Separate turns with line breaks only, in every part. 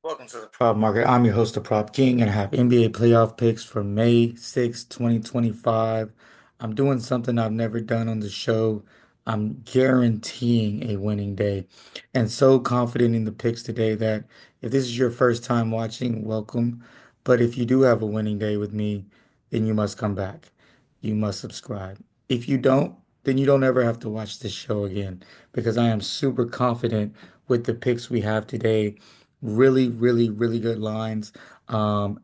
Welcome to the Prop Market. I'm your host, the Prop King, and I have NBA playoff picks for May 6, 2025. I'm doing something I've never done on the show. I'm guaranteeing a winning day, and so confident in the picks today that if this is your first time watching, welcome. But if you do have a winning day with me, then you must come back. You must subscribe. If you don't, then you don't ever have to watch this show again because I am super confident with the picks we have today. Really, really, really good lines. I'm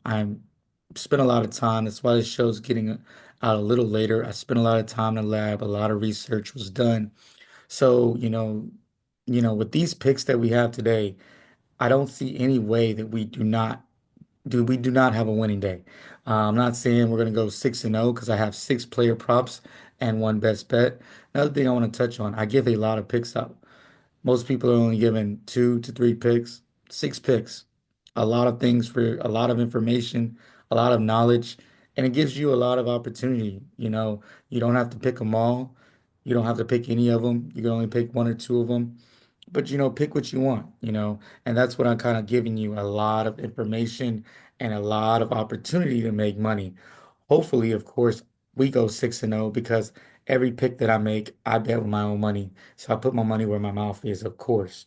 spent a lot of time. That's why this show's getting out a little later. I spent a lot of time in the lab. A lot of research was done. So, with these picks that we have today, I don't see any way that we do not have a winning day. I'm not saying we're going to go 6-0 because I have six player props and one best bet. Another thing I want to touch on, I give a lot of picks out. Most people are only given 2 to 3 picks, 6 picks, a lot of things for a lot of information, a lot of knowledge, and it gives you a lot of opportunity. You don't have to pick them all. You don't have to pick any of them. You can only pick one or two of them. But pick what you want, and that's what I'm kind of giving you a lot of information and a lot of opportunity to make money. Hopefully, of course, we go 6-0 because every pick that I make, I bet with my own money. So I put my money where my mouth is, of course.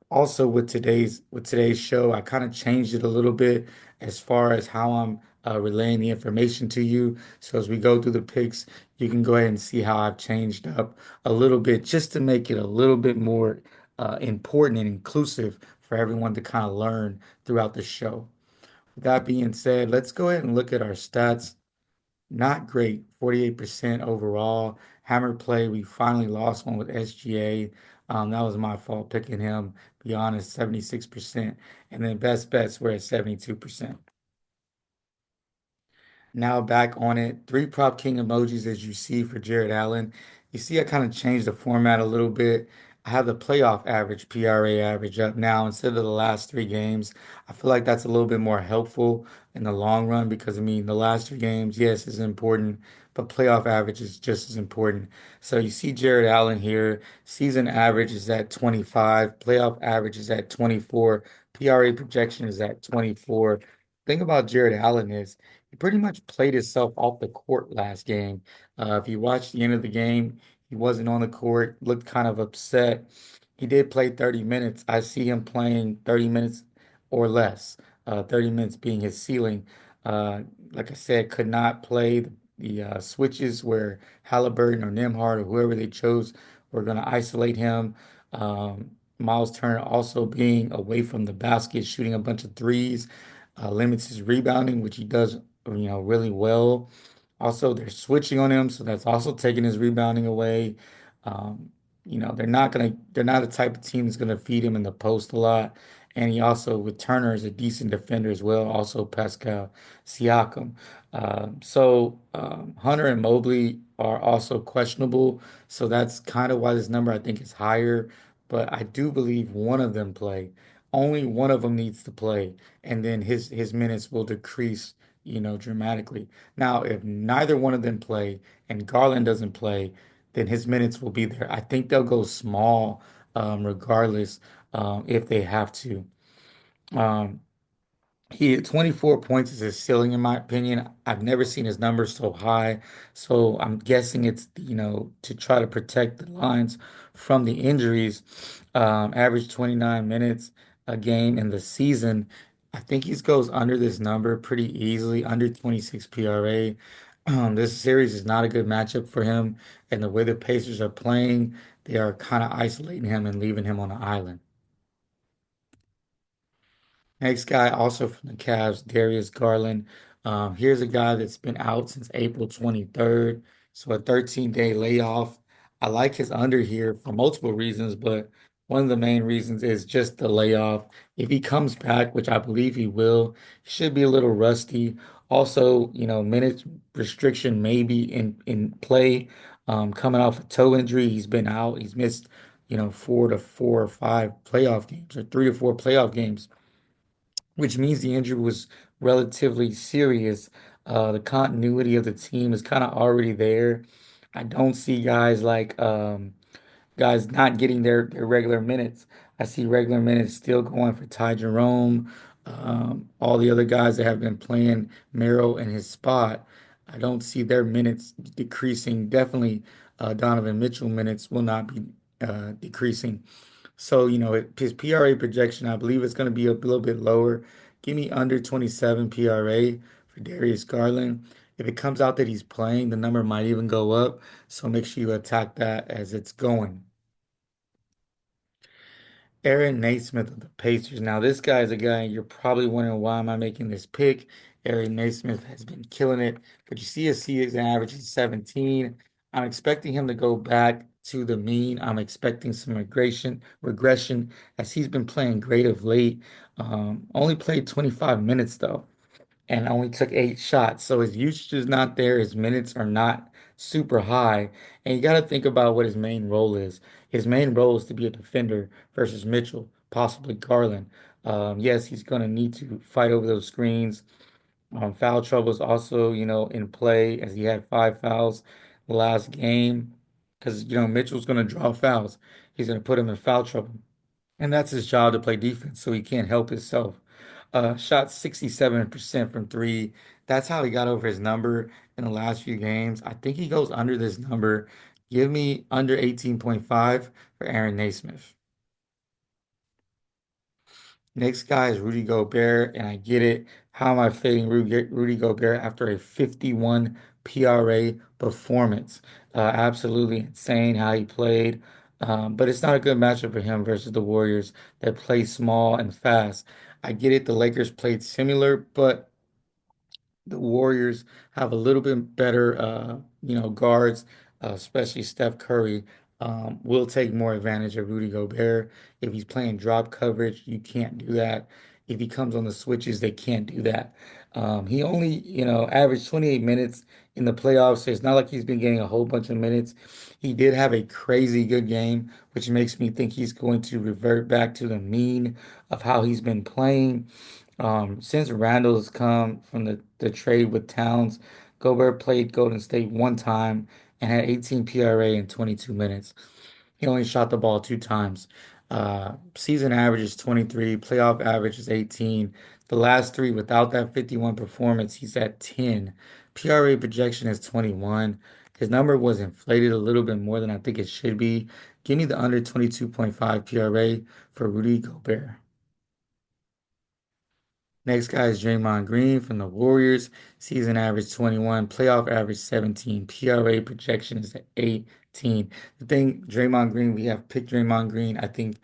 Also, with today's show, I kind of changed it a little bit as far as how I'm relaying the information to you. So as we go through the picks, you can go ahead and see how I've changed up a little bit just to make it a little bit more important and inclusive for everyone to kind of learn throughout the show. With that being said, let's go ahead and look at our stats. Not great, 48% overall. Hammer play, we finally lost one with SGA. That was my fault picking him, be honest, 76%. And then best bets were at 72%. Now back on it. Three prop king emojis as you see for Jared Allen. You see, I kind of changed the format a little bit. I have the playoff average, PRA average up now instead of the last 3 games. I feel like that's a little bit more helpful in the long run because, I mean, the last 3 games, yes, is important, but playoff average is just as important. So you see Jared Allen here. Season average is at 25, playoff average is at 24, PRA projection is at 24. Thing about Jared Allen is he pretty much played himself off the court last game. If you watch the end of the game, he wasn't on the court, looked kind of upset. He did play 30 minutes. I see him playing 30 minutes or less, 30 minutes being his ceiling. Uh, like I said, could not play the switches where Halliburton or Nembhard or whoever they chose were going to isolate him. Miles Turner also being away from the basket, shooting a bunch of threes, limits his rebounding, which he does really well. Also, they're switching on him, so that's also taking his rebounding away. Um, they're not the type of team that's gonna feed him in the post a lot. And he also, with Turner, is a decent defender as well. Also, Pascal Siakam. Hunter and Mobley are also questionable, so that's kind of why this number I think is higher. But I do believe one of them play. Only one of them needs to play, and then his minutes will decrease, dramatically. Now, if neither one of them play and Garland doesn't play, then his minutes will be there. I think they'll go small, regardless, if they have to. Um, he had 24 points is his ceiling, in my opinion. I've never seen his numbers so high. So I'm guessing it's, to try to protect the lines from the injuries. Average 29 minutes a game in the season. I think he goes under this number pretty easily, under 26 PRA. This series is not a good matchup for him. And the way the Pacers are playing, they are kind of isolating him and leaving him on an island. Next guy, also from the Cavs, Darius Garland. Here's a guy that's been out since April 23rd, so a 13-day layoff. I like his under here for multiple reasons, but one of the main reasons is just the layoff. If he comes back, which I believe he will, he should be a little rusty. Also, minutes restriction may be in play. Coming off a toe injury, he's been out. He's missed, 4 to 4 or 5 playoff games or 3 to 4 playoff games, which means the injury was relatively serious. The continuity of the team is kind of already there. I don't see guys not getting their regular minutes. I see regular minutes still going for Ty Jerome. All the other guys that have been playing Merrill in his spot, I don't see their minutes decreasing. Definitely, Donovan Mitchell minutes will not be decreasing. So, his PRA projection, I believe it's going to be a little bit lower. Give me under 27 PRA for Darius Garland. If it comes out that he's playing, the number might even go up. So make sure you attack that as it's going. Aaron Naismith of the Pacers. Now, this guy is a guy you're probably wondering why am I making this pick? Aaron Naismith has been killing it, but you see his season average is 17. I'm expecting him to go back to the mean. I'm expecting some regression as he's been playing great of late. Only played 25 minutes though and only took 8 shots. So his usage is not there. His minutes are not super high. And you got to think about what his main role is. His main role is to be a defender versus Mitchell, possibly Garland. Yes, he's going to need to fight over those screens. Foul trouble is also, in play as he had 5 fouls the last game because, Mitchell's going to draw fouls. He's going to put him in foul trouble. And that's his job to play defense, so he can't help himself. Shot 67% from three. That's how he got over his number in the last few games. I think he goes under this number. Give me under 18.5 for Aaron Naismith. Next guy is Rudy Gobert, and I get it. How am I fading Rudy Gobert after a 51 PRA performance? Absolutely insane how he played. But it's not a good matchup for him versus the Warriors that play small and fast. I get it. The Lakers played similar, but the Warriors have a little bit better, guards, especially Steph Curry, will take more advantage of Rudy Gobert. If he's playing drop coverage, you can't do that. If he comes on the switches, they can't do that. He only, averaged 28 minutes in the playoffs, so it's not like he's been getting a whole bunch of minutes. He did have a crazy good game, which makes me think he's going to revert back to the mean of how he's been playing. Since Randall's come from the trade with Towns, Gobert played Golden State one time and had 18 PRA in 22 minutes. He only shot the ball 2 times. Season average is 23, playoff average is 18. The last three without that 51 performance, he's at 10. PRA projection is 21. His number was inflated a little bit more than I think it should be. Give me the under 22.5 PRA for Rudy Gobert. Next guy is Draymond Green from the Warriors. Season average 21, playoff average 17, PRA projection is at 18. The thing, Draymond Green, we have picked Draymond Green, I think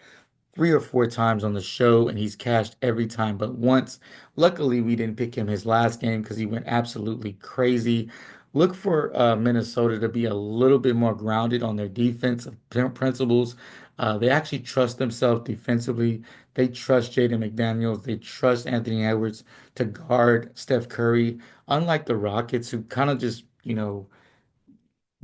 3 or 4 times on the show, and he's cashed every time but once. Luckily, we didn't pick him his last game because he went absolutely crazy. Look for Minnesota to be a little bit more grounded on their defensive principles. They actually trust themselves defensively. They trust Jaden McDaniels. They trust Anthony Edwards to guard Steph Curry. Unlike the Rockets, who kind of just,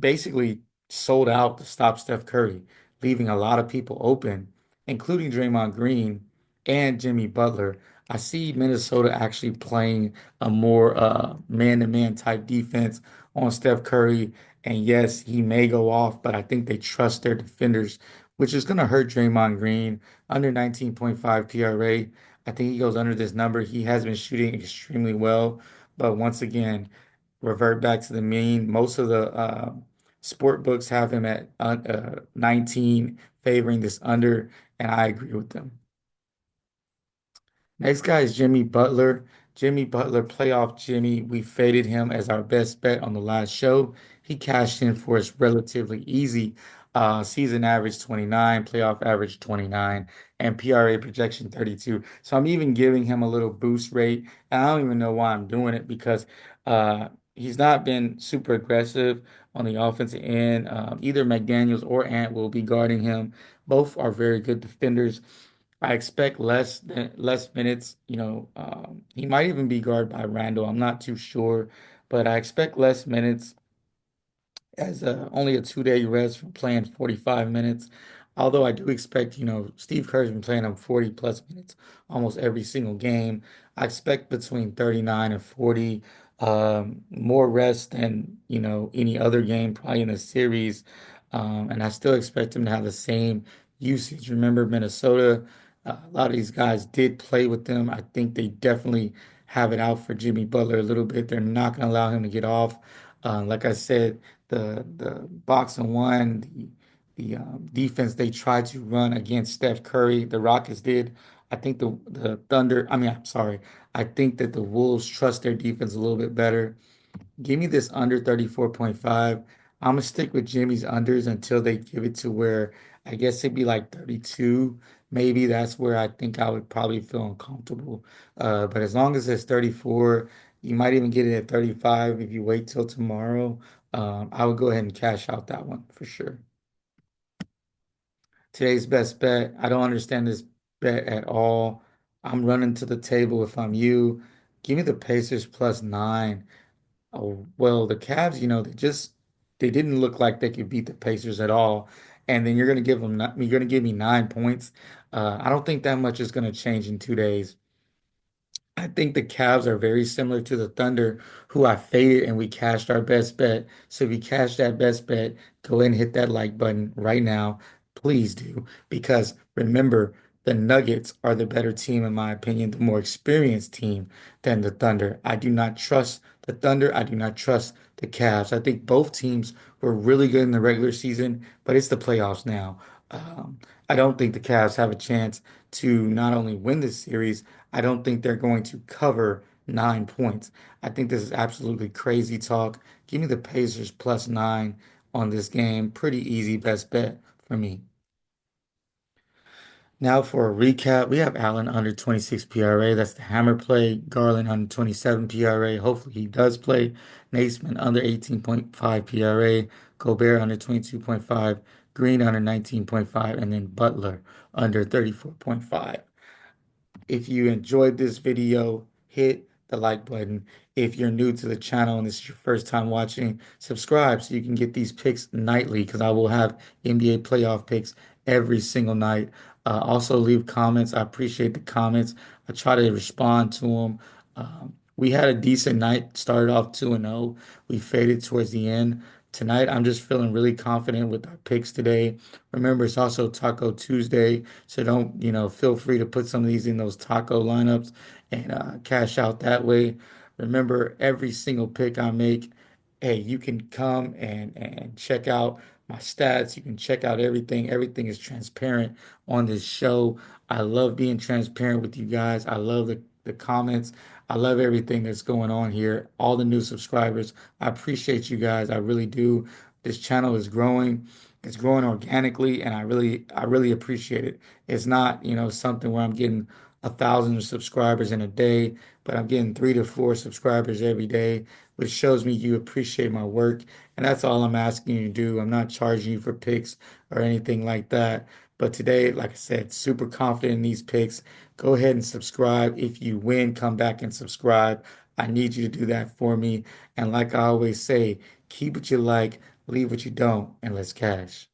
basically sold out to stop Steph Curry, leaving a lot of people open, including Draymond Green and Jimmy Butler. I see Minnesota actually playing a more man-to-man type defense on Steph Curry. And yes, he may go off, but I think they trust their defenders, which is going to hurt Draymond Green under 19.5 PRA. I think he goes under this number. He has been shooting extremely well, but once again, revert back to the mean. Most of the sport books have him at 19, favoring this under, and I agree with them. Next guy is Jimmy Butler. Jimmy Butler, playoff Jimmy. We faded him as our best bet on the last show. He cashed in for us relatively easy. Season average 29, playoff average 29, and PRA projection 32. So I'm even giving him a little boost rate. And I don't even know why I'm doing it because he's not been super aggressive on the offensive end. Either McDaniels or Ant will be guarding him. Both are very good defenders. I expect less minutes. He might even be guarded by Randall. I'm not too sure, but I expect less minutes as only a 2-day rest from playing 45 minutes. Although I do expect, Steve Kerr's been playing him 40 plus minutes almost every single game. I expect between 39 and 40, more rest than, any other game probably in the series. And I still expect him to have the same usage. Remember, Minnesota, A lot of these guys did play with them. I think they definitely have it out for Jimmy Butler a little bit. They're not going to allow him to get off. Like I said, the box and one, the defense they tried to run against Steph Curry, the Rockets did. I think the Thunder. I mean, I'm sorry. I think that the Wolves trust their defense a little bit better. Give me this under 34.5. I'm gonna stick with Jimmy's unders until they give it to where I guess it'd be like 32. Maybe that's where I think I would probably feel uncomfortable. But as long as it's 34, you might even get it at 35 if you wait till tomorrow. I would go ahead and cash out that one for sure. Today's best bet. I don't understand this bet at all. I'm running to the table if I'm you. Give me the Pacers plus 9. Oh, well, the Cavs, they didn't look like they could beat the Pacers at all. And then you're gonna give me 9 points. I don't think that much is gonna change in 2 days. I think the Cavs are very similar to the Thunder, who I faded and we cashed our best bet. So if you cash that best bet, go ahead and hit that like button right now. Please do. Because remember, the Nuggets are the better team, in my opinion, the more experienced team than the Thunder. I do not trust the Thunder. I do not trust the Cavs. I think both teams were really good in the regular season, but it's the playoffs now. Um, I don't think the Cavs have a chance to not only win this series, I don't think they're going to cover 9 points. I think this is absolutely crazy talk. Give me the Pacers plus 9 on this game. Pretty easy best bet for me. Now for a recap, we have Allen under 26 PRA. That's the hammer play. Garland under 27 PRA. Hopefully he does play. Naismith under 18.5 PRA. Gobert under 22.5. Green under 19.5. And then Butler under 34.5. If you enjoyed this video, hit the like button. If you're new to the channel and this is your first time watching, subscribe so you can get these picks nightly because I will have NBA playoff picks every single night. Also, leave comments. I appreciate the comments. I try to respond to them. We had a decent night, started off 2-0. We faded towards the end. Tonight, I'm just feeling really confident with our picks today. Remember, it's also Taco Tuesday, so don't, feel free to put some of these in those taco lineups and cash out that way. Remember, every single pick I make, hey, you can come and check out my stats. You can check out everything. Everything is transparent on this show. I love being transparent with you guys. I love the comments. I love everything that's going on here. All the new subscribers. I appreciate you guys. I really do. This channel is growing. It's growing organically, and I really appreciate it. It's not, something where I'm getting 1,000 subscribers in a day, but I'm getting 3 to 4 subscribers every day, which shows me you appreciate my work. And that's all I'm asking you to do. I'm not charging you for picks or anything like that. But today, like I said, super confident in these picks. Go ahead and subscribe. If you win, come back and subscribe. I need you to do that for me. And like I always say, keep what you like, leave what you don't, and let's cash.